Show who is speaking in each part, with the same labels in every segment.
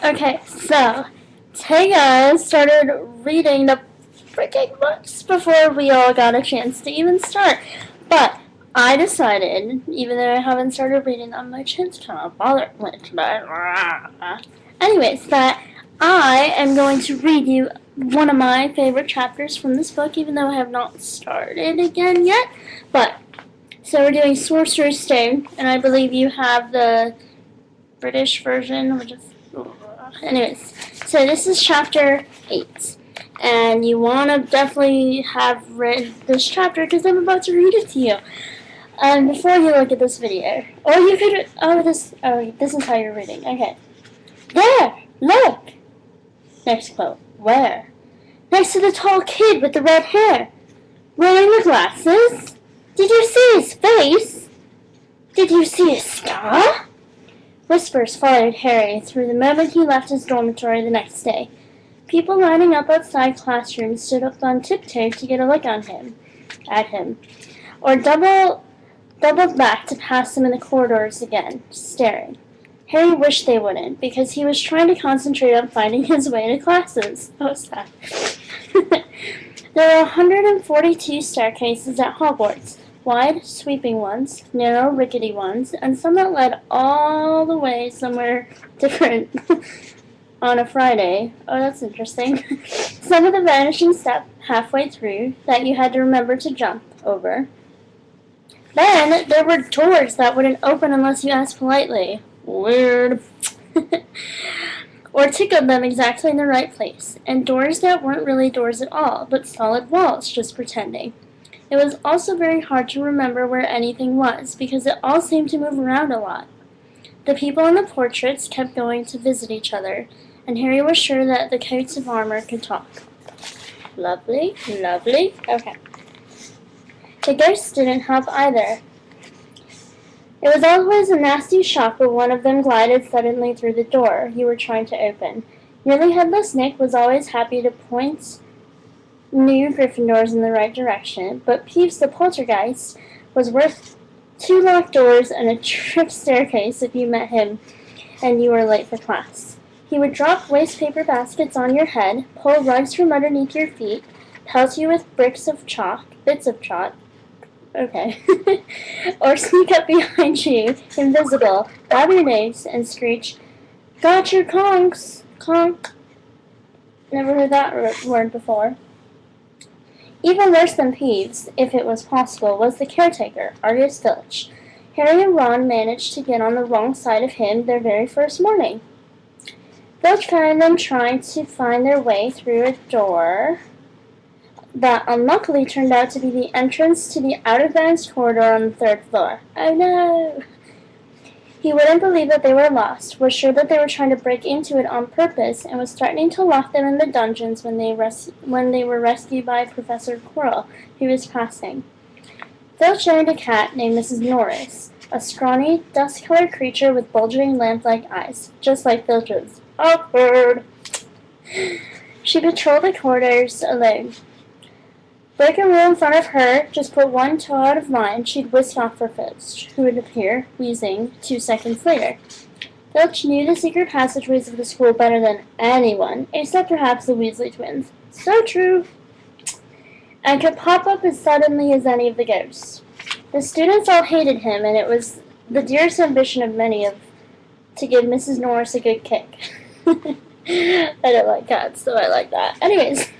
Speaker 1: Okay, so Teya started reading the freaking books before we all got a chance to even start. But I decided, even though I haven't started reading them, my chin's kind of bothered me today. Anyways, that I am going to read you one of my favorite chapters from this book, even though I have not started again yet. But, so we're doing Sorcerer's Stone, and I believe you have the British version, which is... Anyways, so this is chapter 8. And you want to definitely have read this chapter because I'm about to read it to you. Before you look at this video. Or you could... this is how you're reading. Okay. There! Look! Next quote. Where? Next to the tall kid with the red hair. Wearing the glasses? Did you see his face? Did you see a scar? Whispers followed Harry through the moment he left his dormitory the next day. People lining up outside classrooms stood up on tiptoe to get a look at him, or doubled back to pass him in the corridors again, staring. Harry wished they wouldn't, because he was trying to concentrate on finding his way to classes. Oh, sad. There were 142 staircases at Hogwarts. Wide, sweeping ones, narrow, rickety ones, and some that led all the way somewhere different on a Friday. Oh, that's interesting. Some with a vanishing step halfway through that you had to remember to jump over. Then there were doors that wouldn't open unless you asked politely. Weird. Or tickled them exactly in the right place. And doors that weren't really doors at all, but solid walls, just pretending. It was also very hard to remember where anything was, because it all seemed to move around a lot. The people in the portraits kept going to visit each other, and Harry was sure that the coats of armor could talk. Lovely, lovely. Okay. The ghosts didn't help either. It was always a nasty shock when one of them glided suddenly through the door you were trying to open. Nearly Headless Nick was always happy to point new Gryffindors in the right direction, but Peeves the Poltergeist was worth 2 locked doors and a tripped staircase if you met him and you were late for class. He would drop waste paper baskets on your head, pull rugs from underneath your feet, pelt you with bits of chalk, okay, or sneak up behind you, invisible, grab your nose, and screech, "Got your conks, conk." Never heard that word before. Even worse than Peeves, if it was possible, was the caretaker, Argus Filch. Harry and Ron managed to get on the wrong side of him their very first morning. Filch found them trying to find their way through a door that unluckily turned out to be the entrance to the out-of-bounds corridor on the 3rd floor. Oh no! He wouldn't believe that they were lost, was sure that they were trying to break into it on purpose, and was threatening to lock them in the dungeons when they were rescued by Professor Quirrell, who was passing. Filch owned a cat named Mrs. Norris, a scrawny, dust-colored creature with bulging lamp-like eyes, just like Filch's. Awkward! She patrolled the corridors alone. Break a rule in front of her, just put one toe out of line, she'd whisk off for Filch, who would appear, wheezing, 2 seconds later. Filch knew the secret passageways of the school better than anyone, except perhaps the Weasley twins. So true! And could pop up as suddenly as any of the ghosts. The students all hated him, and it was the dearest ambition of many to give Mrs. Norris a good kick. I don't like cats, so I like that. Anyways.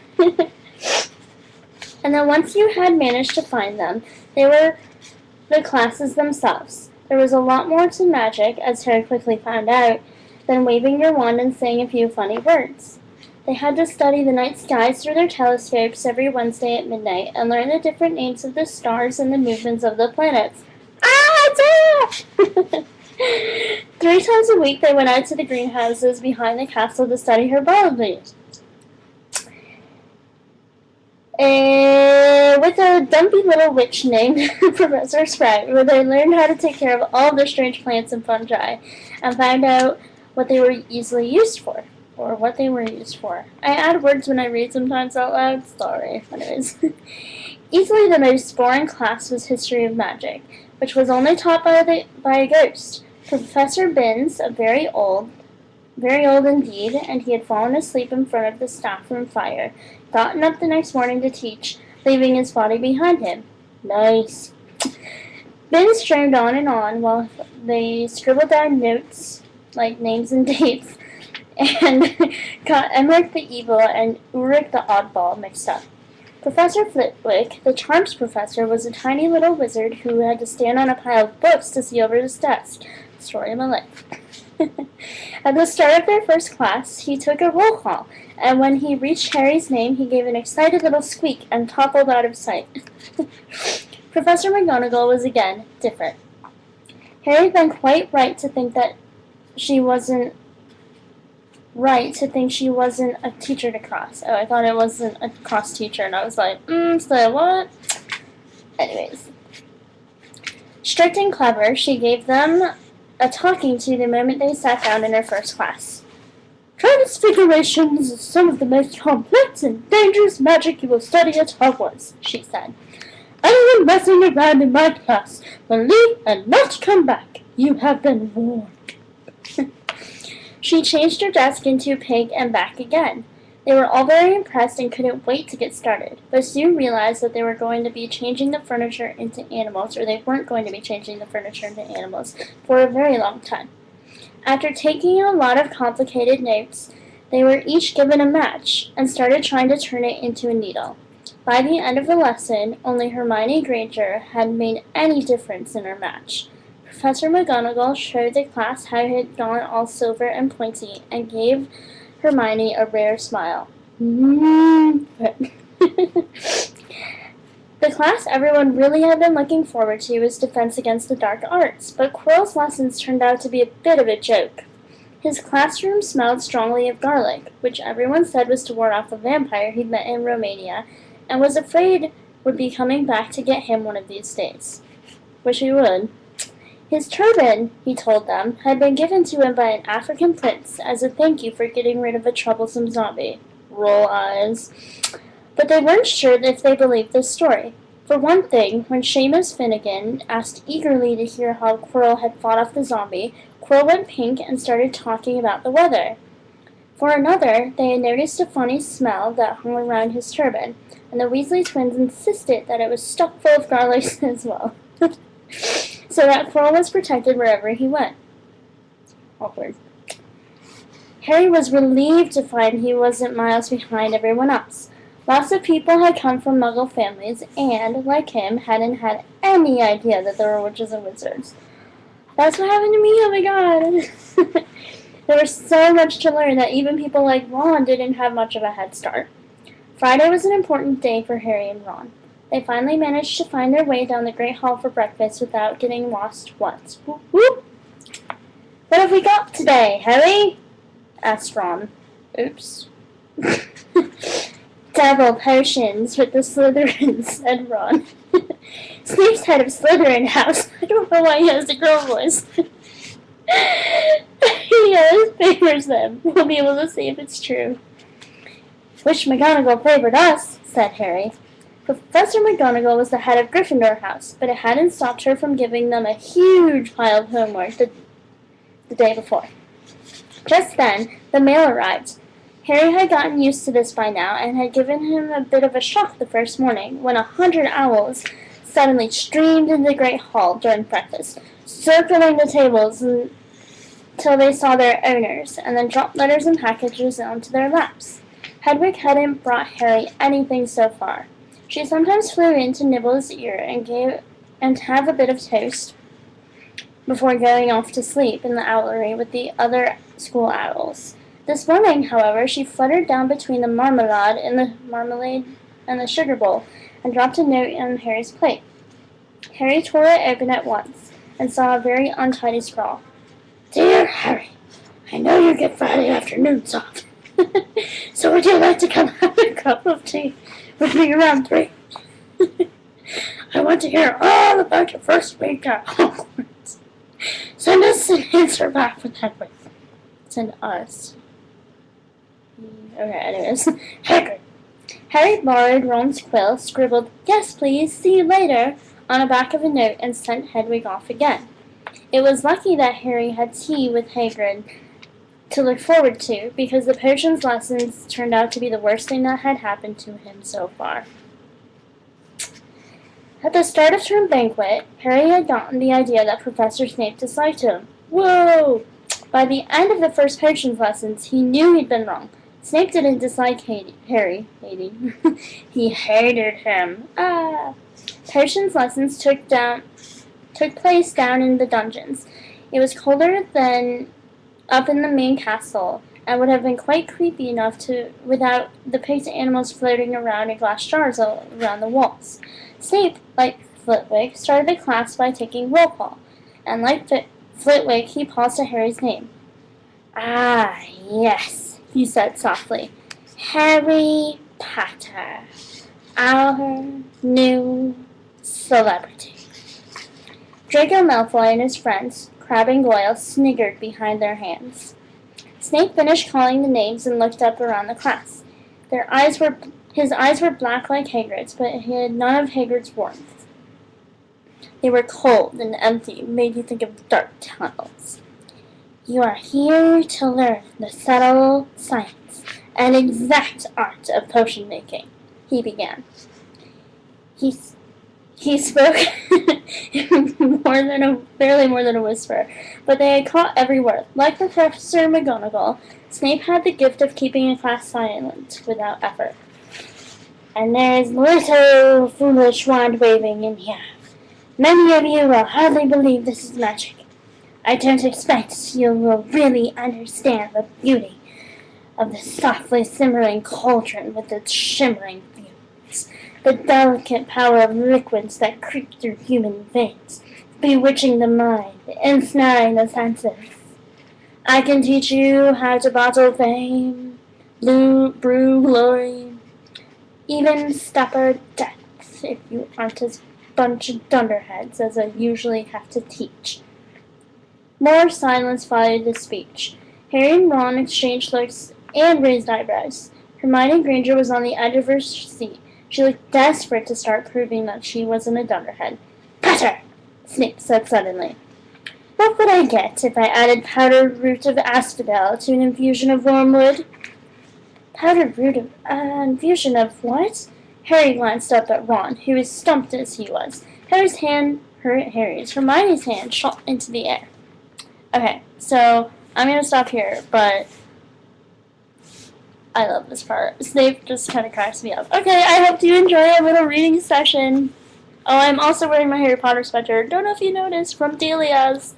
Speaker 1: And then once you had managed to find them, they were the classes themselves. There was a lot more to magic, as Harry quickly found out, than waving your wand and saying a few funny words. They had to study the night skies through their telescopes every Wednesday at midnight and learn the different names of the stars and the movements of the planets. Dear! 3 times a week they went out to the greenhouses behind the castle to study herbology. With a dumpy little witch named Professor Sprout, where they learned how to take care of all the strange plants and fungi, and found out what they were easily used for, or what they were used for. I add words when I read sometimes out loud, sorry. Anyways. Easily the most boring class was History of Magic, which was only taught by a ghost. Professor Binns, a very old, very old indeed, and he had fallen asleep in front of the staff room fire, gotten up the next morning to teach, leaving his body behind him. Nice. Ben streamed on while they scribbled down notes, like names and dates, and got Emmerich the Evil and Ulrich the Oddball mixed up. Professor Flitwick, the charms professor, was a tiny little wizard who had to stand on a pile of books to see over his desk. Story of my life. At the start of their first class, he took a roll call, and when he reached Harry's name, he gave an excited little squeak and toppled out of sight. Professor McGonagall was again different. Harry had been quite right to think that she wasn't a teacher to cross. Oh, I thought it wasn't a cross teacher, and I was like, so what? Anyways. Strict and clever, she gave them a talking to the moment they sat down in her first class. Transfigurations is some of the most complex and dangerous magic you will study at Hogwarts, she said. Anyone messing around in my class will leave and not come back. You have been warned. She changed her desk into a pig and back again. They were all very impressed and couldn't wait to get started, but soon realized that they were going to be changing the furniture into animals, or they weren't going to be changing the furniture into animals, for a very long time. After taking a lot of complicated notes, they were each given a match, and started trying to turn it into a needle. By the end of the lesson, only Hermione Granger had made any difference in her match. Professor McGonagall showed the class how it had gone all silver and pointy, and gave Hermione a rare smile. The class everyone really had been looking forward to was Defense Against the Dark Arts, but Quirrell's lessons turned out to be a bit of a joke. His classroom smelled strongly of garlic, which everyone said was to ward off a vampire he'd met in Romania, and was afraid would be coming back to get him one of these days. Wish he would. His turban, he told them, had been given to him by an African prince as a thank you for getting rid of a troublesome zombie. Roll eyes. But they weren't sure if they believed this story. For one thing, when Seamus Finnegan asked eagerly to hear how Quirrell had fought off the zombie, Quirrell went pink and started talking about the weather. For another, they had noticed a funny smell that hung around his turban, and the Weasley twins insisted that it was stuck full of garlic as well. So that Quirrell was protected wherever he went. Awkward. Harry was relieved to find he wasn't miles behind everyone else. Lots of people had come from Muggle families and, like him, hadn't had any idea that there were witches and wizards. That's what happened to me, oh my god! There was so much to learn that even people like Ron didn't have much of a head start. Friday was an important day for Harry and Ron. They finally managed to find their way down the Great Hall for breakfast without getting lost once. Whoop, whoop. What have we got today, Harry? Asked Ron. Oops. Devil potions with the Slytherins, said Ron. Snape's head of Slytherin house. I don't know why he has the girl voice. He always favors them. We'll be able to see if it's true. Wish McGonagall favored us, said Harry. Professor McGonagall was the head of Gryffindor House, but it hadn't stopped her from giving them a huge pile of homework the day before. Just then, the mail arrived. Harry had gotten used to this by now, and had given him a bit of a shock the first morning, when 100 owls suddenly streamed into the Great Hall during breakfast, circling the tables until they saw their owners, and then dropped letters and packages onto their laps. Hedwig hadn't brought Harry anything so far. She sometimes flew in to nibble his ear and have a bit of toast before going off to sleep in the owlery with the other school owls. This morning, however, she fluttered down between the marmalade and the sugar bowl, and dropped a note on Harry's plate. Harry tore it open at once, and saw a very untidy scrawl. Dear Harry, I know you get Friday afternoons off, so would you like to come have a cup of tea with me around 3? I want to hear all about your first week at Hogwarts. Send us an answer back with Hedwig. Send us. Okay, anyways. Hagrid. Harry borrowed Ron's quill, scribbled, "Yes, please, see you later," on the back of a note, and sent Hedwig off again. It was lucky that Harry had tea with Hagrid to look forward to, because the potions lessons turned out to be the worst thing that had happened to him so far. At the start of term banquet, Harry had gotten the idea that Professor Snape disliked him. Whoa! By the end of the first potions lessons, he knew he'd been wrong. Snape didn't dislike Harry. He hated him. Potions lessons took place down in the dungeons. It was colder than up in the main castle, and would have been quite creepy enough without the picked animals floating around in glass jars around the walls. Snape, like Flitwick, started the class by taking roll call, and like Flitwick, he paused to Harry's name. Ah, yes, he said softly. Harry Potter, our new celebrity. Draco Malfoy and his friends, Crabbe and Goyle, sniggered behind their hands. Snape finished calling the names and looked up around the class. His eyes were black like Hagrid's, but he had none of Hagrid's warmth. They were cold and empty, made you think of dark tunnels. You are here to learn the subtle science and exact art of potion making, he began. He spoke barely more than a whisper, but they had caught every word. Like Professor McGonagall, Snape had the gift of keeping a class silent without effort. And there is little foolish wand-waving in here. Many of you will hardly believe this is magic. I don't expect you will really understand the beauty of the softly simmering cauldron with its shimmering fumes, the delicate power of liquids that creep through human veins, bewitching the mind, ensnaring the senses. I can teach you how to bottle fame, brew glory, even stopper death, if you aren't as bunch of dunderheads as I usually have to teach. More silence followed the speech. Harry and Ron exchanged looks and raised eyebrows. Hermione Granger was on the edge of her seat. She looked desperate to start proving that she wasn't a dunderhead. Potter! Snape said suddenly. What would I get if I added powdered root of asphodel to an infusion of wormwood? Powdered root of infusion of what? Harry glanced up at Ron, who was stumped as he was. Hermione's hand shot into the air. Okay, so I'm going to stop here, but I love this part. Snape just kind of cracks me up. Okay, I hope you enjoy our little reading session. Oh, I'm also wearing my Harry Potter sweater. Don't know if you noticed, from Delia's.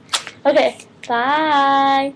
Speaker 1: Okay, bye.